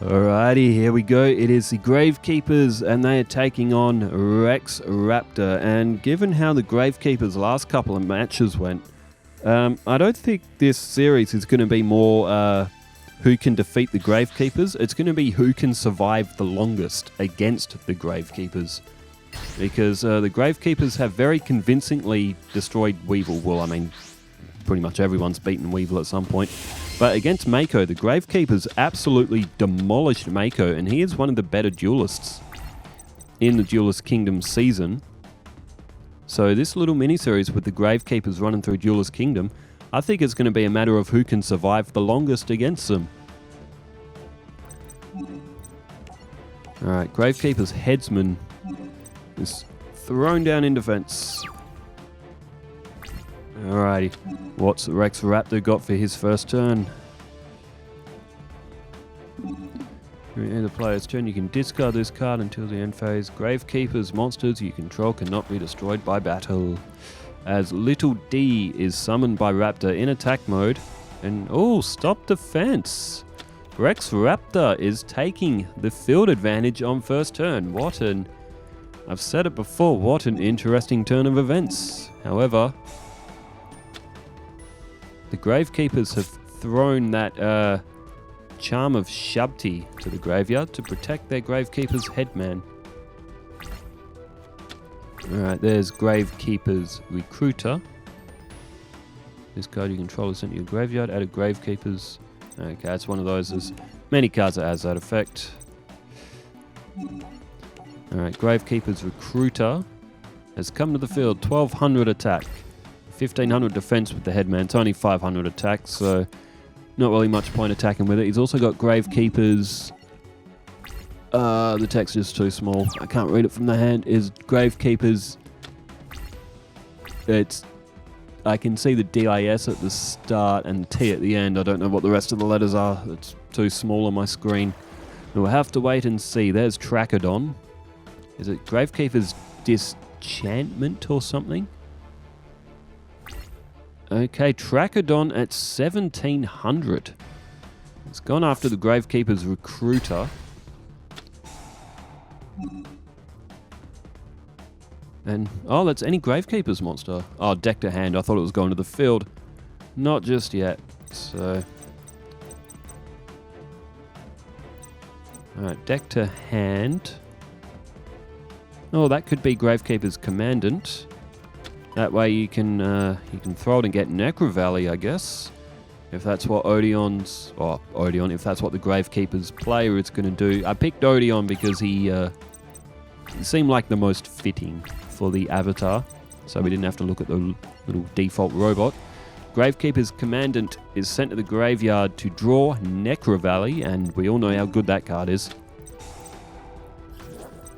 Alrighty, here we go. It is the Gravekeepers, and they are taking on Raptor. And given how the Gravekeepers' last couple of matches went, I don't think this series is going to be more who can defeat the Gravekeepers. It's going to be who can survive the longest against the Gravekeepers. Because the Gravekeepers have very convincingly destroyed Weevil. Well, I mean, pretty much everyone's beaten Weevil at some point. But against Mako, the Gravekeepers absolutely demolished Mako, and he is one of the better duelists in the Duelist Kingdom season. So this little mini-series with the Gravekeepers running through Duelist Kingdom, I think it's going to be a matter of who can survive the longest against them. Alright, Gravekeeper's headsman is thrown down in defense. Alrighty, what's Raptor got for his first turn? During the player's turn, you can discard this card until the end phase. Gravekeepers monsters you control cannot be destroyed by battle. As Little D is summoned by Raptor in attack mode. And stop defense! Raptor is taking the field advantage on first turn. I've said it before, what an interesting turn of events. However, the Gravekeepers have thrown that Charm of Shabti to the graveyard to protect their Gravekeeper's headman. Alright, there's Gravekeeper's Recruiter. This card you control is sent to your graveyard. Add a Gravekeeper's. Okay, it's one of those. There's many cards that has that effect. Alright, Gravekeeper's Recruiter has come to the field. 1200 attack. 1500 defense with the headman. It's only 500 attack, so not really much point attacking with it. He's also got Gravekeepers. The text is too small. I can't read it from the hand. Is Gravekeepers. I can see the DIS at the start and the T at the end. I don't know what the rest of the letters are. It's too small on my screen. We'll have to wait and see. There's Trachodon. Is it Gravekeeper's Disenchantment or something? Okay, Trachodon at 1700. It's gone after the Gravekeeper's Recruiter. And, that's any Gravekeeper's monster. Oh, deck to hand. I thought it was going to the field. Not just yet. So. Alright, deck to hand. Oh, that could be Gravekeeper's Commandant. That way you can throw it and get Necro Valley, I guess. If that's what Odeon, if that's what the Gravekeeper's player is going to do. I picked Odeon because he seemed like the most fitting for the avatar. So we didn't have to look at the little default robot. Gravekeeper's Commandant is sent to the graveyard to draw Necro Valley, and we all know how good that card is.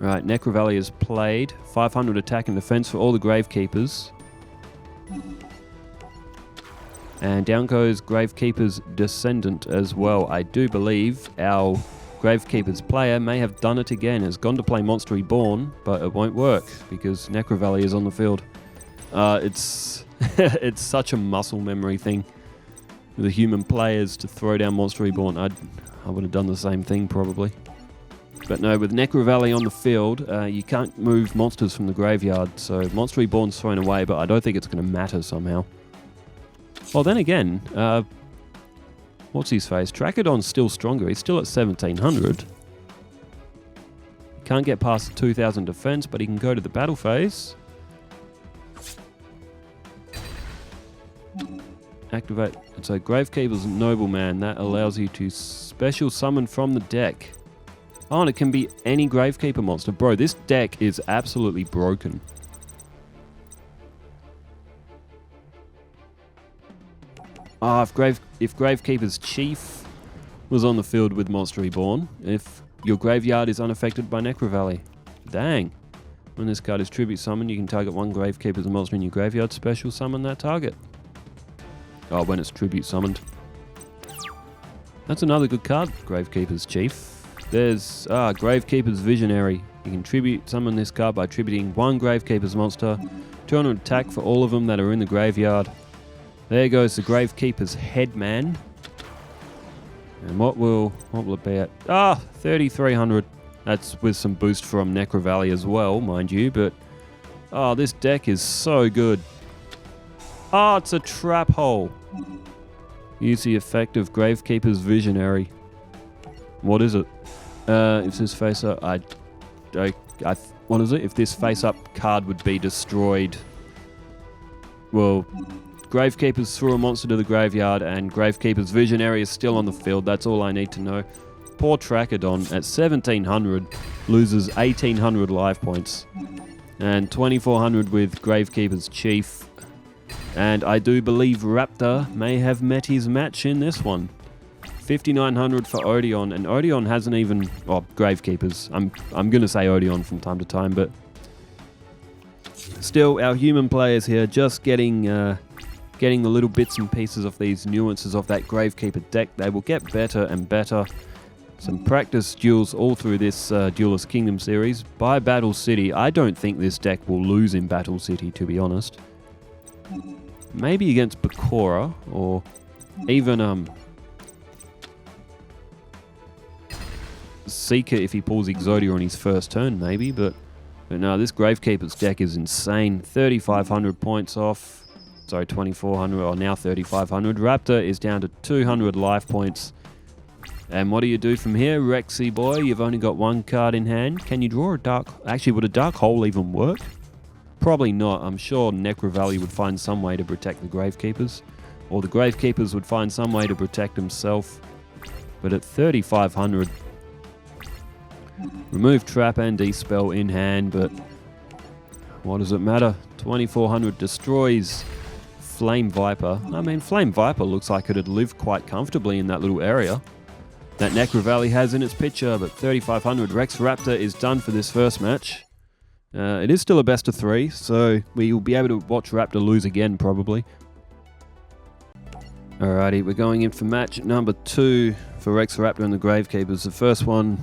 Right, Necro Valley is played. 500 attack and defense for all the Gravekeepers. And down goes Gravekeeper's Descendant as well. I do believe our Gravekeeper's player may have done it again. Has gone to play Monster Reborn, but it won't work because Necro Valley is on the field. It's it's such a muscle memory thing for the human players to throw down Monster Reborn. I would have done the same thing probably. But no, with Necro Valley on the field, you can't move monsters from the graveyard, so Monster Reborn's thrown away, but I don't think it's going to matter somehow. Well, then again, what's his face? Trachodon's still stronger. He's still at 1700. Can't get past the 2000 defense, but he can go to the battle phase. Activate. So Gravekeeper's Nobleman. That allows you to special summon from the deck. Oh, and it can be any Gravekeeper monster. Bro, this deck is absolutely broken. If Gravekeeper's Chief was on the field with Monster Reborn, if your graveyard is unaffected by Necro Valley. Dang. When this card is tribute summoned, you can target one Gravekeeper's monster in your graveyard, special summon that target. Oh, when it's tribute summoned. That's another good card, Gravekeeper's Chief. There's Gravekeeper's Visionary. You can tribute summon this card by tributing one Gravekeeper's monster. 200 attack for all of them that are in the graveyard. There goes the Gravekeeper's Headman. And what will it be at? 3,300. That's with some boost from Necro Valley as well, mind you, but this deck is so good. It's a trap hole. Use the effect of Gravekeeper's Visionary. What is it? If this face up, what is it? If this face up card would be destroyed, well, Gravekeepers threw a monster to the graveyard and Gravekeeper's Visionary is still on the field. That's all I need to know. Poor Trachodon at 1,700 loses 1,800 life points. And 2,400 with Gravekeeper's Chief. And I do believe Raptor may have met his match in this one. 5,900 for Odeon, and Odeon hasn't even... Gravekeepers. I'm going to say Odeon from time to time, but... Still, our human players here just getting the little bits and pieces of these nuances of that Gravekeeper deck. They will get better and better. Some practice duels all through this Duelist Kingdom series. By Battle City, I don't think this deck will lose in Battle City, to be honest. Maybe against Bakura, or even Seeker if he pulls Exodia on his first turn, maybe. But no, this Gravekeeper's deck is insane. 3,500 points off. Sorry, 2,400, or now 3,500. Raptor is down to 200 life points. And what do you do from here, Rexy boy? You've only got one card in hand. Can you draw a dark... Actually, would a Dark Hole even work? Probably not. I'm sure Necro Valley would find some way to protect the Gravekeepers. Or the Gravekeepers would find some way to protect himself. But at 3,500... Remove Trap and Dispel in hand, but... What does it matter? 2,400 destroys Flame Viper. I mean, Flame Viper looks like it'd live quite comfortably in that little area that Necro Valley has in its picture, but 3,500. Rex Raptor is done for this first match. It is still a best of 3, so we will be able to watch Raptor lose again, probably. Alrighty, we're going in for match number 2 for Rex Raptor and the Gravekeepers. The first one,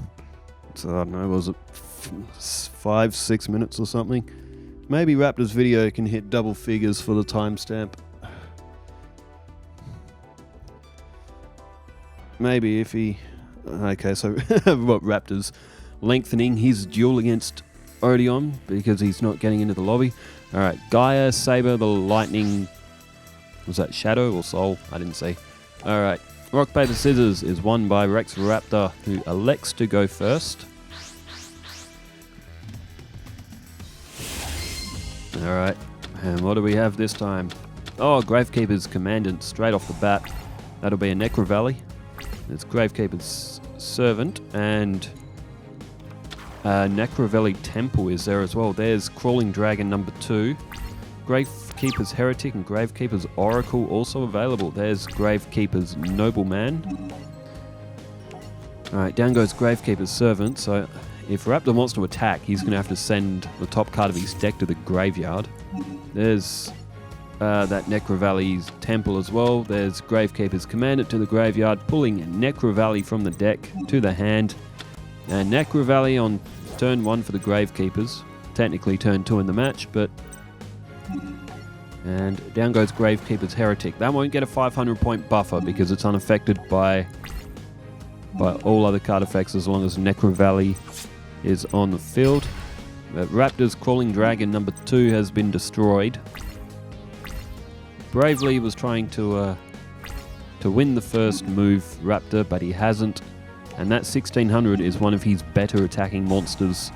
I don't know, was it 5-6 minutes or something? Maybe Raptor's video can hit double figures for the timestamp. Maybe if he... Okay, so what, Raptor's lengthening his duel against Odeon because he's not getting into the lobby. Alright, Gaia, Saber, the Lightning... Was that Shadow or Soul? I didn't see. Alright, Rock, Paper, Scissors is won by Rex Raptor, who elects to go first. Alright, and what do we have this time? Gravekeeper's Commandant straight off the bat. That'll be a Necro Valley. It's Gravekeeper's Servant, and Necro Valley Temple is there as well. There's Crawling Dragon number 2. Gravekeeper's Heretic and Gravekeeper's Oracle also available. There's Gravekeeper's Nobleman. Alright, down goes Gravekeeper's Servant, so if Raptor wants to attack, he's going to have to send the top card of his deck to the graveyard. There's that Necro Valley's Temple as well. There's Gravekeeper's Commandant to the graveyard, pulling Necro Valley from the deck to the hand. And Necro Valley on turn 1 for the Gravekeepers. Technically turn 2 in the match, but... And down goes Gravekeeper's Heretic. That won't get a 500 point buffer because it's unaffected by all other card effects as long as Necro Valley is on the field. But Raptor's Crawling Dragon number 2 has been destroyed. Bravely was trying to win the first move, Raptor, but he hasn't. And that 1,600 is one of his better attacking monsters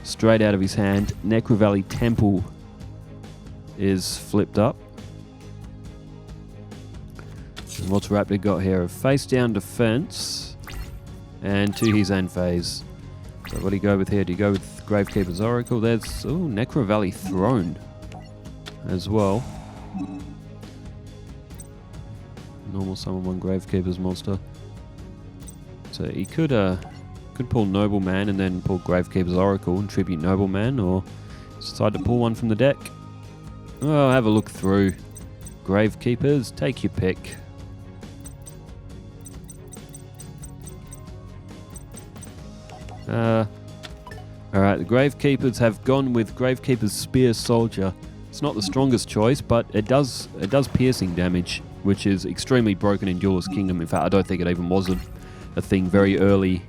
straight out of his hand. Necro Valley Temple is flipped up. And what's Raptor got here? A face down defense and to his end phase. So what do you go with here? Do you go with Gravekeeper's Oracle? There's Necro Valley Throne as well. Normal summon 1 Gravekeeper's monster. So he could pull Nobleman and then pull Gravekeeper's Oracle and tribute Nobleman, or decide to pull one from the deck. Have a look through. Gravekeepers, take your pick. Alright, the Gravekeepers have gone with Gravekeeper's Spear Soldier. It's not the strongest choice, but it does piercing damage, which is extremely broken in Duelist Kingdom. In fact, I don't think it even was a thing very early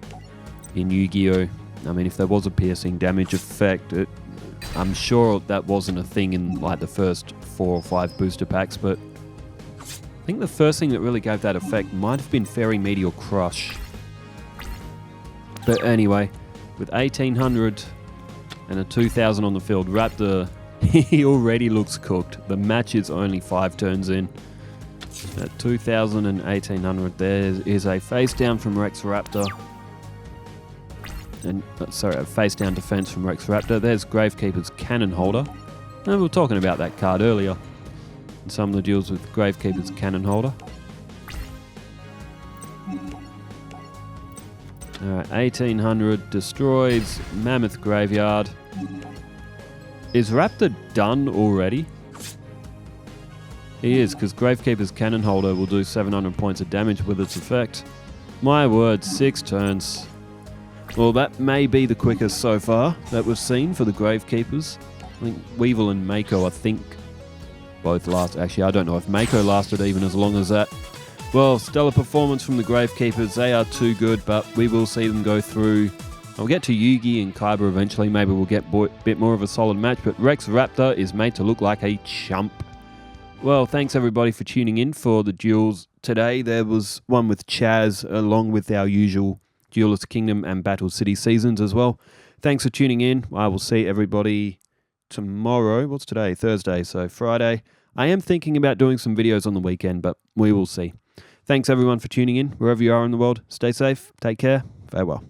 in Yu-Gi-Oh! I mean, if there was a piercing damage effect, I'm sure that wasn't a thing in like the first 4 or 5 booster packs, but I think the first thing that really gave that effect might have been Fairy Meteor Crush. But anyway, with 1800 and a 2000 on the field, Raptor, he already looks cooked. The match is only 5 turns in. At 2000 and 1800, there is a face down from Rex Raptor. And sorry, a face down defense from Rex Raptor. There's Gravekeepers Cannon Holder. And we were talking about that card earlier. And some of the duels with Gravekeepers Cannon Holder. Alright, 1800 destroys Mammoth Graveyard. Is Raptor done already? He is, because Gravekeeper's Cannon Holder will do 700 points of damage with its effect. My word, 6 turns. Well, that may be the quickest so far that we've seen for the Gravekeepers. I think Weevil and Mako, both last. Actually, I don't know if Mako lasted even as long as that. Well, stellar performance from the Gravekeepers. They are too good, but we will see them go through. I'll get to Yugi and Kaiba eventually. Maybe we'll get a bit more of a solid match, but Rex Raptor is made to look like a chump. Well, thanks everybody for tuning in for the duels today. There was one with Chaz along with our usual Duelist Kingdom and Battle City seasons as well. Thanks for tuning in. I will see everybody tomorrow. What's today? Thursday, so Friday. I am thinking about doing some videos on the weekend, but we will see. Thanks everyone for tuning in. Wherever you are in the world, stay safe, take care, farewell.